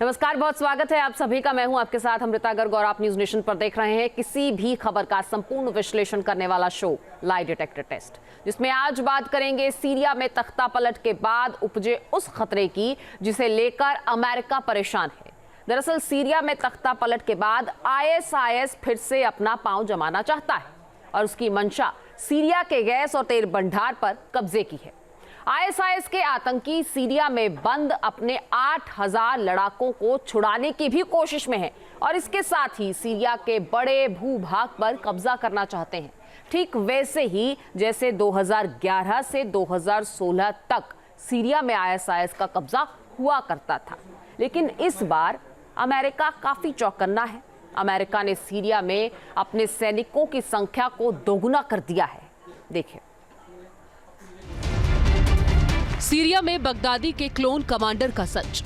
नमस्कार, बहुत स्वागत है आप सभी का। मैं हूं आपके साथ अमृता गर्ग और आप न्यूज नेशन पर देख रहे हैं किसी भी खबर का संपूर्ण विश्लेषण करने वाला शो लाई डिटेक्टर टेस्ट, जिसमें आज बात करेंगे सीरिया में तख्ता पलट के बाद उपजे उस खतरे की जिसे लेकर अमेरिका परेशान है। दरअसल सीरिया में तख्ता पलट के बाद ISIS फिर से अपना पांव जमाना चाहता है और उसकी मंशा सीरिया के गैस और तेल भंडार पर कब्जे की है। ISIS के आतंकी सीरिया में बंद अपने 8000 लड़ाकों को छुड़ाने की भी कोशिश में हैं और इसके साथ ही सीरिया के बड़े भूभाग पर कब्जा करना चाहते हैं, ठीक वैसे ही जैसे 2011 से 2016 तक सीरिया में ISIS का कब्जा हुआ करता था। लेकिन इस बार अमेरिका काफी चौकन्ना है। अमेरिका ने सीरिया में अपने सैनिकों की संख्या को दोगुना कर दिया है। देखिए, सीरिया में बगदादी के क्लोन कमांडर का सच।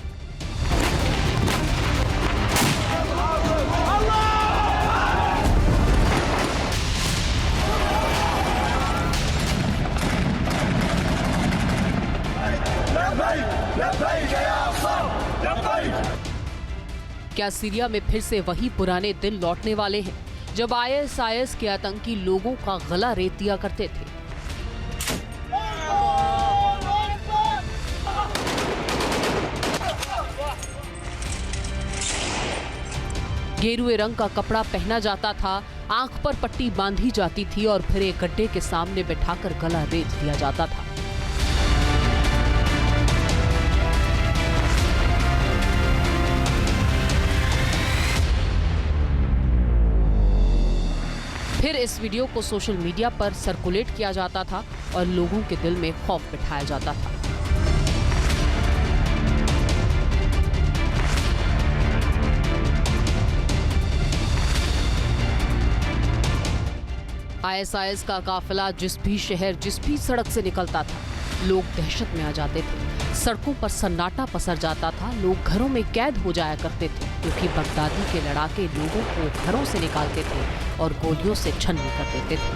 क्या सीरिया में फिर से वही पुराने दिन लौटने वाले हैं जब ISIS के आतंकी लोगों का गला रेत दिया करते थे? गेरुए रंग का कपड़ा पहना जाता था, आंख पर पट्टी बांधी जाती थी और फिर एक गड्ढे के सामने बैठाकर गला रेत दिया जाता था। फिर इस वीडियो को सोशल मीडिया पर सर्कुलेट किया जाता था और लोगों के दिल में खौफ बिठाया जाता था। ISIS का काफिला जिस भी शहर, जिस भी सड़क से निकलता था, लोग दहशत में आ जाते थे। सड़कों पर सन्नाटा पसर जाता था। लोग घरों में कैद हो जाया करते थे क्योंकि बगदादी के लड़ाके लोगों को घरों से निकालते थे और गोलियों से छन्नी कर देते थे।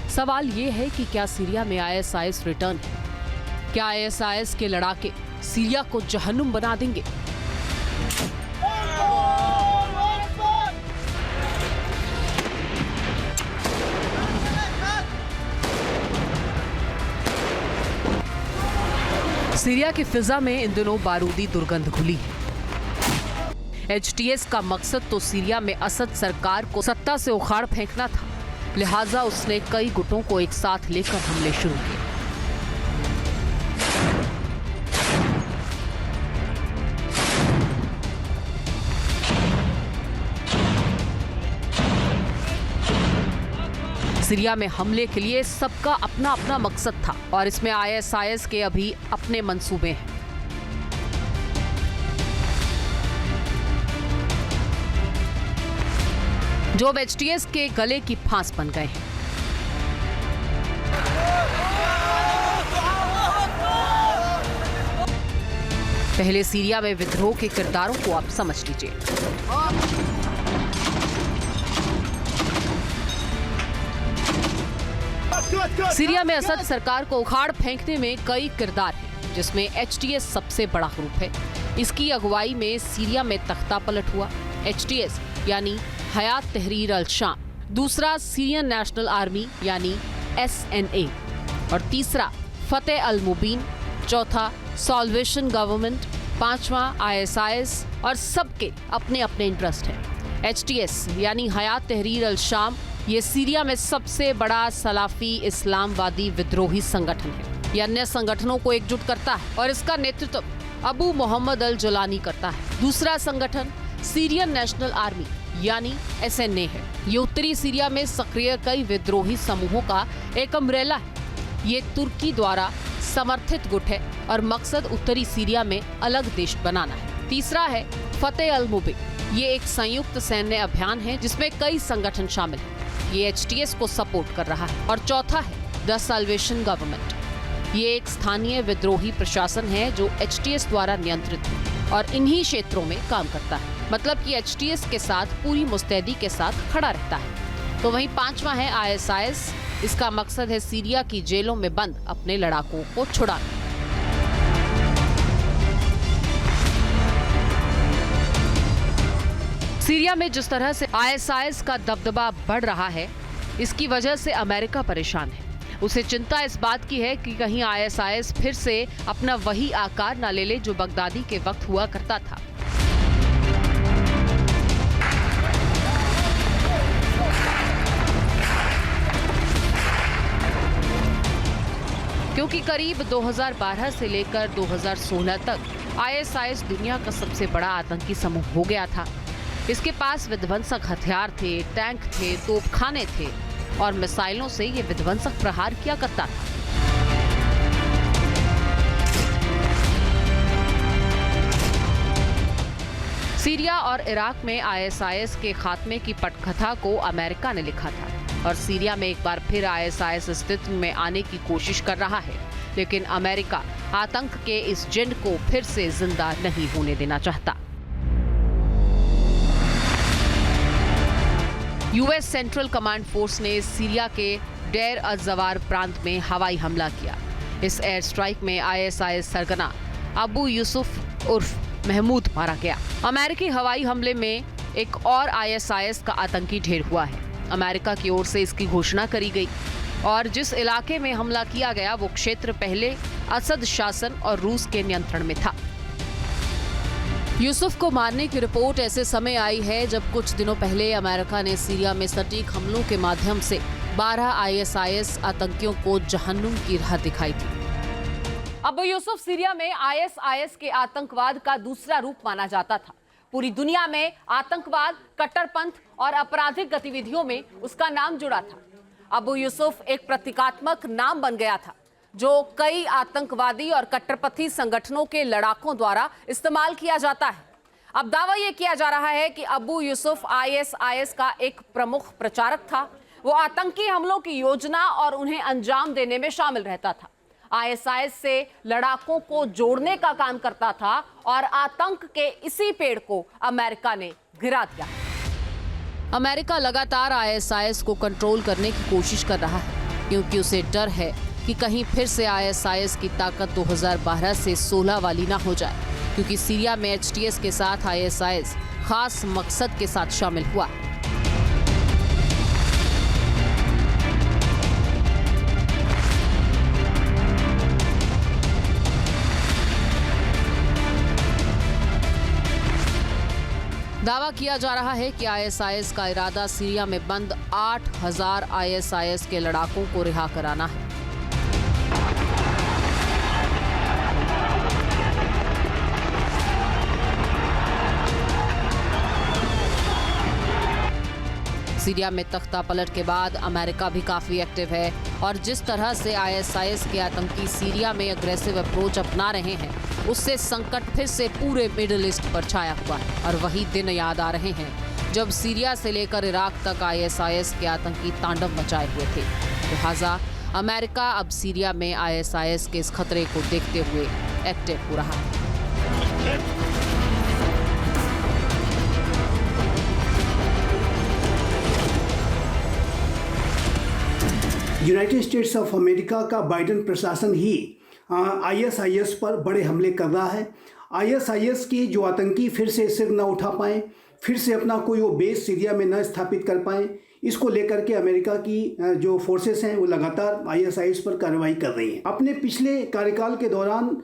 सवाल ये है कि क्या सीरिया में ISIS रिटर्न है? क्या ISIS के लड़ाके सीरिया को जहन्नुम बना देंगे? सीरिया की फिजा में इन दिनों बारूदी दुर्गंध घुली है। HTS का मकसद तो सीरिया में असद सरकार को सत्ता से उखाड़ फेंकना था, लिहाजा उसने कई गुटों को एक साथ लेकर हमले शुरू किए। सीरिया में हमले के लिए सबका अपना अपना मकसद था और इसमें ISIS के अभी अपने मंसूबे हैं। जो अब HTS के गले की फांस बन गए हैं। पहले सीरिया में विद्रोह के किरदारों को आप समझ लीजिए। सीरिया में असद सरकार को उखाड़ फेंकने में कई किरदार हैं, जिसमें HTS सबसे बड़ा ग्रुप है। इसकी अगुवाई में सीरिया में तख्ता पलट हुआ। HTS यानी हयात तहरीर अल शाम, दूसरा सीरियन नेशनल आर्मी यानी SNA और तीसरा फतेह अल मुबीन, चौथा सॉल्वेशन गवर्नमेंट, पांचवा ISIS और सबके अपने अपने इंटरेस्ट हैं। HTS यानी हयात तहरीर अल शाम ये सीरिया में सबसे बड़ा सलाफी इस्लामवादी विद्रोही संगठन है। यह अन्य संगठनों को एकजुट करता है और इसका नेतृत्व अबू मोहम्मद अल जलानी करता है। दूसरा संगठन सीरियन नेशनल आर्मी यानी SNA है। ये उत्तरी सीरिया में सक्रिय कई विद्रोही समूहों का एक अम्ब्रेला है। ये तुर्की द्वारा समर्थित गुट है और मकसद उत्तरी सीरिया में अलग देश बनाना है। तीसरा है फतेह अल मुबीन। ये एक संयुक्त सैन्य अभियान है जिसमें कई संगठन शामिल हैं। ये HTS को सपोर्ट कर रहा है। और चौथा है द साल्वेशन गवर्नमेंट। ये एक स्थानीय विद्रोही प्रशासन है जो HTS द्वारा नियंत्रित है और इन्हीं क्षेत्रों में काम करता है। मतलब कि HTS के साथ पूरी मुस्तैदी के साथ खड़ा रहता है। तो वहीं पांचवा है ISIS इसका मकसद है सीरिया की जेलों में बंद अपने लड़ाकों को छुड़ाना। सीरिया में जिस तरह से आईएसआईएस का दबदबा बढ़ रहा है, इसकी वजह से अमेरिका परेशान है। उसे चिंता इस बात की है कि कहीं आईएसआईएस फिर से अपना वही आकार न ले ले जो बगदादी के वक्त हुआ करता था। क्योंकि करीब 2012 से लेकर 2016 तक आईएसआईएस दुनिया का सबसे बड़ा आतंकी समूह हो गया था। इसके पास विध्वंसक हथियार थे, टैंक थे, तोपखाने थे और मिसाइलों से ये विध्वंसक प्रहार किया करता था। सीरिया और इराक में आईएसआईएस के खात्मे की पटकथा को अमेरिका ने लिखा था और सीरिया में एक बार फिर आईएसआईएस अस्तित्व में आने की कोशिश कर रहा है, लेकिन अमेरिका आतंक के इस जिन को फिर से जिंदा नहीं होने देना चाहता। यूएस सेंट्रल कमांड फोर्स ने सीरिया के डेर अज़-ज़वार प्रांत में हवाई हमला किया। इस एयर स्ट्राइक में आईएसआईएस सरगना अबू यूसुफ उर्फ महमूद मारा गया। अमेरिकी हवाई हमले में एक और आईएसआईएस का आतंकी ढेर हुआ है। अमेरिका की ओर से इसकी घोषणा करी गई और जिस इलाके में हमला किया गया वो क्षेत्र पहले असद शासन और रूस के नियंत्रण में था। यूसुफ को मारने की रिपोर्ट ऐसे समय आई है जब कुछ दिनों पहले अमेरिका ने सीरिया में सटीक हमलों के माध्यम से 12 आईएसआईएस आतंकियों को जहन्नुम की राह दिखाई थी। अबू यूसुफ सीरिया में आईएसआईएस के आतंकवाद का दूसरा रूप माना जाता था। पूरी दुनिया में आतंकवाद, कट्टरपंथ और आपराधिक गतिविधियों में उसका नाम जुड़ा था। अबू यूसुफ एक प्रतीकात्मक नाम बन गया था जो कई आतंकवादी और कट्टरपंथी संगठनों के लड़ाकों द्वारा इस्तेमाल किया जाता है। अब दावा यह किया जा रहा है कि अबू यूसुफ आईएसआईएस का एक प्रमुख प्रचारक था। वो आतंकी हमलों की योजना और उन्हें अंजाम देने में शामिल रहता था। आईएसआईएस से लड़ाकों को जोड़ने का काम करता था और आतंक के इसी पेड़ को अमेरिका ने गिरा दिया। अमेरिका लगातार आईएसआईएस को कंट्रोल करने की कोशिश कर रहा है क्योंकि उसे डर है कि कहीं फिर से आईएसआईएस की ताकत 2012 से 16 वाली ना हो जाए, क्योंकि सीरिया में एचटीएस के साथ आईएसआईएस खास मकसद के साथ शामिल हुआ। दावा किया जा रहा है कि आईएसआईएस का इरादा सीरिया में बंद 8000 आईएसआईएस के लड़ाकों को रिहा कराना है। सीरिया में तख्ता पलट के बाद अमेरिका भी काफी एक्टिव है और जिस तरह से आईएसआईएस के आतंकी सीरिया में अग्रेसिव अप्रोच अपना रहे हैं, उससे संकट फिर से पूरे मिडिल ईस्ट पर छाया हुआ है। और वही दिन याद आ रहे हैं जब सीरिया से लेकर इराक तक आईएसआईएस के आतंकी तांडव मचाए हुए थे। लिहाजा अमेरिका अब सीरिया में आईएसआईएस के इस खतरे को देखते हुए एक्टिव हो रहा है। यूनाइटेड स्टेट्स ऑफ अमेरिका का बाइडेन प्रशासन ही आईएसआईएस पर बड़े हमले कर रहा है। आईएसआईएस की जो आतंकी फिर से सिर न उठा पाएँ, फिर से अपना कोई वो बेस सीरिया में न स्थापित कर पाएँ, इसको लेकर के अमेरिका की जो फोर्सेस हैं वो लगातार आईएसआईएस पर कार्रवाई कर रही हैं। अपने पिछले कार्यकाल के दौरान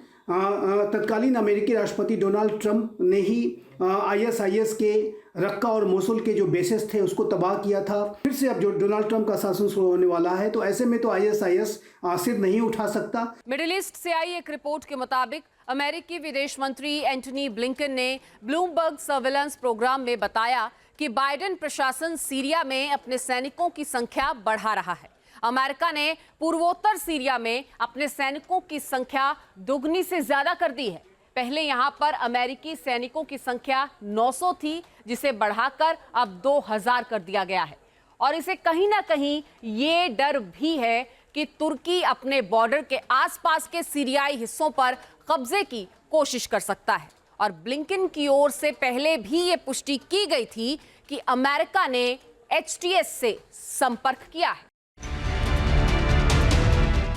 तत्कालीन अमेरिकी राष्ट्रपति डोनाल्ड ट्रंप ने ही आईएसआईएस के रक्का और मोसुल के जो बेसेस थे उसको तबाह किया था। फिर से अब जो डोनाल्ड ट्रंप का शासन शुरू होने वाला है, तो ऐसे में तो आईएसआईएस सिर नहीं उठा सकता। मिडिल ईस्ट से आई एक रिपोर्ट के मुताबिक अमेरिकी विदेश मंत्री एंटनी ब्लिंकन ने ब्लूमबर्ग सर्विलांस प्रोग्राम में बताया कि बाइडेन प्रशासन सीरिया में अपने सैनिकों की संख्या बढ़ा रहा है। अमेरिका ने पूर्वोत्तर सीरिया में अपने सैनिकों की संख्या दोगुनी से ज्यादा कर दी है। पहले यहां पर अमेरिकी सैनिकों की संख्या 900 थी, जिसे बढ़ाकर अब 2000 कर दिया गया है। और इसे कहीं ना कहीं ये डर भी है कि तुर्की अपने बॉर्डर के आसपास के सीरियाई हिस्सों पर कब्जे की कोशिश कर सकता है। और ब्लिंकन की ओर से पहले भी ये पुष्टि की गई थी कि अमेरिका ने एचटीएस से संपर्क किया है।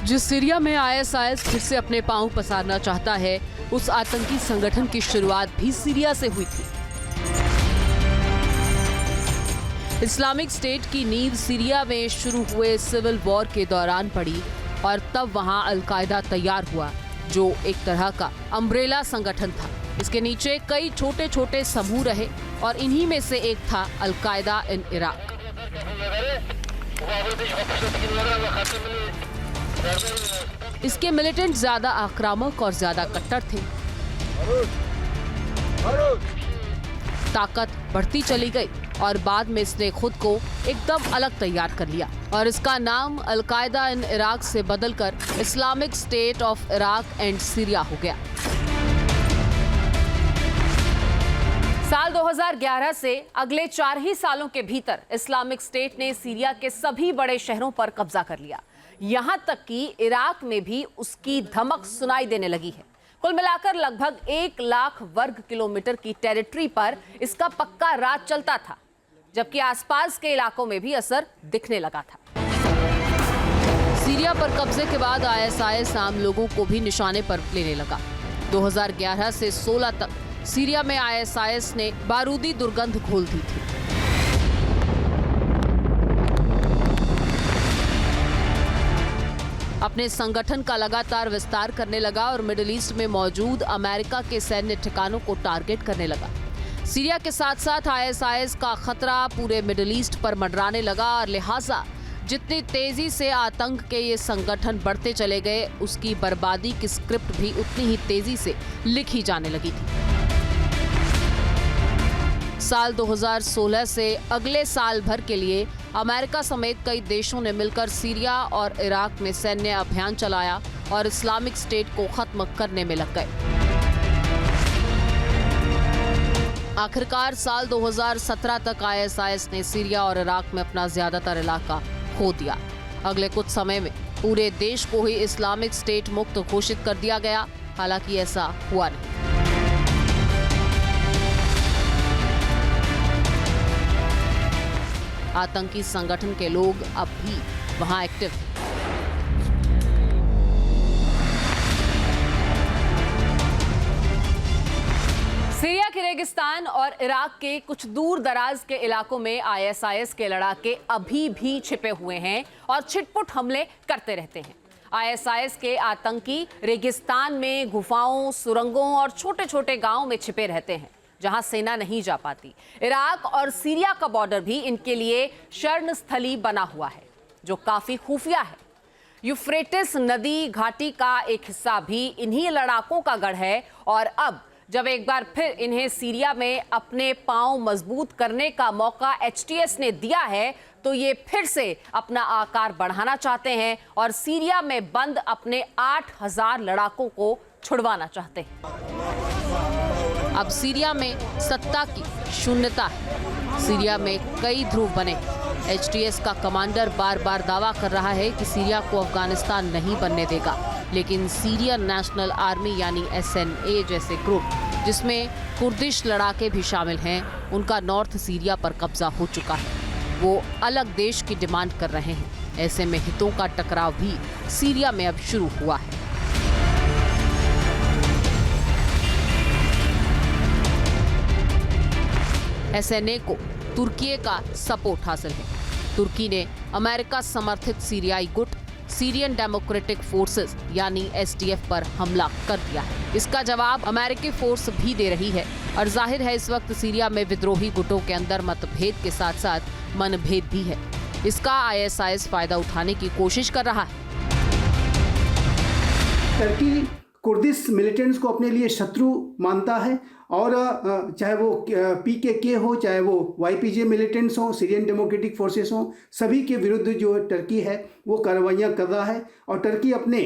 जिस सीरिया में आईएसआईएस फिर से अपने पांव पसारना चाहता है, उस आतंकी संगठन की शुरुआत भी सीरिया से हुई थी। इस्लामिक स्टेट की नींव सीरिया में शुरू हुए सिविल वॉर के दौरान पड़ी और तब वहां अलकायदा तैयार हुआ, जो एक तरह का अम्ब्रेला संगठन था। इसके नीचे कई छोटे छोटे समूह रहे और इन्हीं में से एक था अलकायदा इन इराक। इसके मिलिटेंट ज्यादा आक्रामक और ज्यादा कट्टर थे। ताकत बढ़ती चली गई और बाद में इसने खुद को एकदम अलग तैयार कर लिया और इसका नाम अलकायदा इन इराक से बदलकर Islamic state of Iraq and Syria हो गया। साल 2011 से अगले 4 ही सालों के भीतर इस्लामिक स्टेट ने सीरिया के सभी बड़े शहरों पर कब्जा कर लिया। यहां तक कि इराक में भी उसकी धमक सुनाई देने लगी है। कुल मिलाकर लगभग 1 लाख वर्ग किलोमीटर की टेरिटरी पर इसका पक्का राज चलता था, जबकि आसपास के इलाकों में भी असर दिखने लगा था। सीरिया पर कब्जे के बाद आईएसआईएस आम लोगों को भी निशाने पर लेने लगा। 2011 से 16 तक सीरिया में आईएसआईएस ने बारूदी दुर्गंध खोल दी थी। अपने संगठन का लगातार विस्तार करने लगा और मिडिल ईस्ट में मौजूद अमेरिका के सैन्य ठिकानों को टारगेट करने लगा। सीरिया के साथ साथ आईएसआईएस का खतरा पूरे मिडिल ईस्ट पर मंडराने लगा और लिहाजा जितनी तेजी से आतंक के ये संगठन बढ़ते चले गए, उसकी बर्बादी की स्क्रिप्ट भी उतनी ही तेजी से लिखी जाने लगी थी। साल 2016 से अगले साल भर के लिए अमेरिका समेत कई देशों ने मिलकर सीरिया और इराक में सैन्य अभियान चलाया और इस्लामिक स्टेट को खत्म करने में लग गए। आखिरकार साल 2017 तक आईएसआईएस ने सीरिया और इराक में अपना ज्यादातर इलाका खो दिया। अगले कुछ समय में पूरे देश को ही इस्लामिक स्टेट मुक्त घोषित कर दिया गया, हालांकि ऐसा हुआ नहीं। आतंकी संगठन के लोग अब भी वहां एक्टिव हैं। सीरिया के रेगिस्तान और इराक के कुछ दूर दराज के इलाकों में आईएसआईएस के लड़ाके अभी भी छिपे हुए हैं और छिटपुट हमले करते रहते हैं। आईएसआईएस के आतंकी रेगिस्तान में गुफाओं, सुरंगों और छोटे छोटे गांवों में छिपे रहते हैं, जहां सेना नहीं जा पाती। इराक और सीरिया का बॉर्डर भी इनके लिए शरण स्थली बना हुआ है, जो काफी खुफिया है। यूफ्रेटिस नदी घाटी का एक हिस्सा भी इन्हीं लड़ाकों का गढ़ है और अब जब एक बार फिर इन्हें सीरिया में अपने पांव मजबूत करने का मौका एचटीएस ने दिया है, तो ये फिर से अपना आकार बढ़ाना चाहते हैं और सीरिया में बंद अपने 8000 लड़ाकों को छुड़वाना चाहते हैं। अब सीरिया में सत्ता की शून्यता है। सीरिया में कई ध्रुव बने। एचटीएस का कमांडर बार बार दावा कर रहा है कि सीरिया को अफगानिस्तान नहीं बनने देगा, लेकिन सीरियन नेशनल आर्मी यानी एसएनए जैसे ग्रुप, जिसमें कुर्दिश लड़ाके भी शामिल हैं, उनका नॉर्थ सीरिया पर कब्जा हो चुका है। वो अलग देश की डिमांड कर रहे हैं। ऐसे में हितों का टकराव भी सीरिया में अब शुरू हुआ है। एसएनए को तुर्की का सपोर्ट हासिल है। तुर्की ने अमेरिका समर्थित सीरियाई गुट सीरियन डेमोक्रेटिक फोर्सेस यानी एसडीएफ पर हमला कर दिया है। इसका जवाब अमेरिकी फोर्स भी दे रही है और जाहिर है इस वक्त सीरिया में विद्रोही गुटों के अंदर मतभेद के साथ साथ मनभेद भी है। इसका आईएसआईएस फायदा उठाने की कोशिश कर रहा है। टर्की कुर्दिश मिलिटेंट्स को अपने लिए शत्रु मानता है और चाहे वो पीकेके हो, चाहे वो वाईपीजे मिलिटेंट्स हो, सीरियन डेमोक्रेटिक फोर्सेस हो, सभी के विरुद्ध जो टर्की है वो कार्रवाइयाँ कर रहा है और टर्की अपने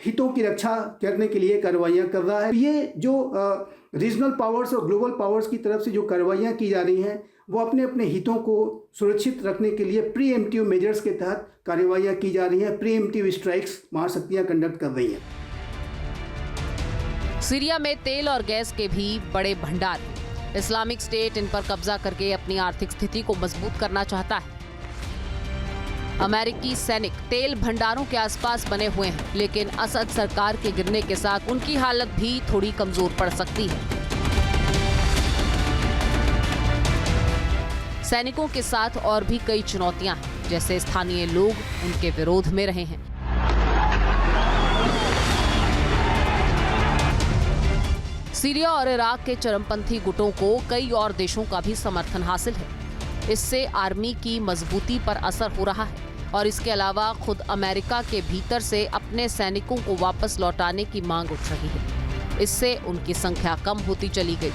हितों की रक्षा करने के लिए कार्रवाइयाँ कर रहा है। ये जो रीजनल पावर्स और ग्लोबल पावर्स की तरफ से जो कार्रवाइयाँ की जा रही हैं, वो अपने अपने हितों को सुरक्षित रखने के लिए प्रीएम्प्टिव मेजर्स के तहत कार्रवाइयाँ की जा रही हैं। प्रीएम्प्टिव स्ट्राइक्स महाशक्तियाँ कंडक्ट कर रही हैं। सीरिया में तेल और गैस के भी बड़े भंडार हैं। इस्लामिक स्टेट इन पर कब्जा करके अपनी आर्थिक स्थिति को मजबूत करना चाहता है। अमेरिकी सैनिक तेल भंडारों के आसपास बने हुए हैं, लेकिन असद सरकार के गिरने के साथ उनकी हालत भी थोड़ी कमजोर पड़ सकती है। सैनिकों के साथ और भी कई चुनौतियां हैं, जैसे स्थानीय लोग उनके विरोध में रहे हैं। सीरिया और इराक के चरमपंथी गुटों को कई और देशों का भी समर्थन हासिल है। इससे आर्मी की मजबूती पर असर हो रहा है और इसके अलावा खुद अमेरिका के भीतर से अपने सैनिकों को वापस लौटाने की मांग उठ रही है। इससे उनकी संख्या कम होती चली गई।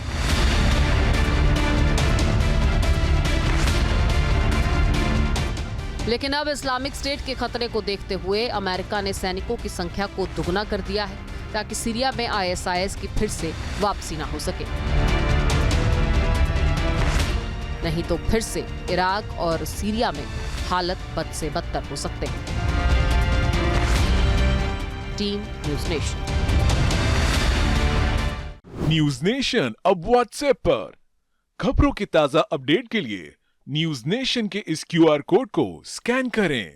लेकिन अब इस्लामिक स्टेट के खतरे को देखते हुए अमेरिका ने सैनिकों की संख्या को दुगना कर दिया है, ताकि सीरिया में ISIS की फिर से वापसी ना हो सके। नहीं तो फिर से इराक और सीरिया में हालत बद से बदतर हो सकते हैं। Team news nation. News nation अब व्हाट्सएप पर खबरों के ताजा अपडेट के लिए न्यूज़ नेशन के इस QR कोड को स्कैन करें।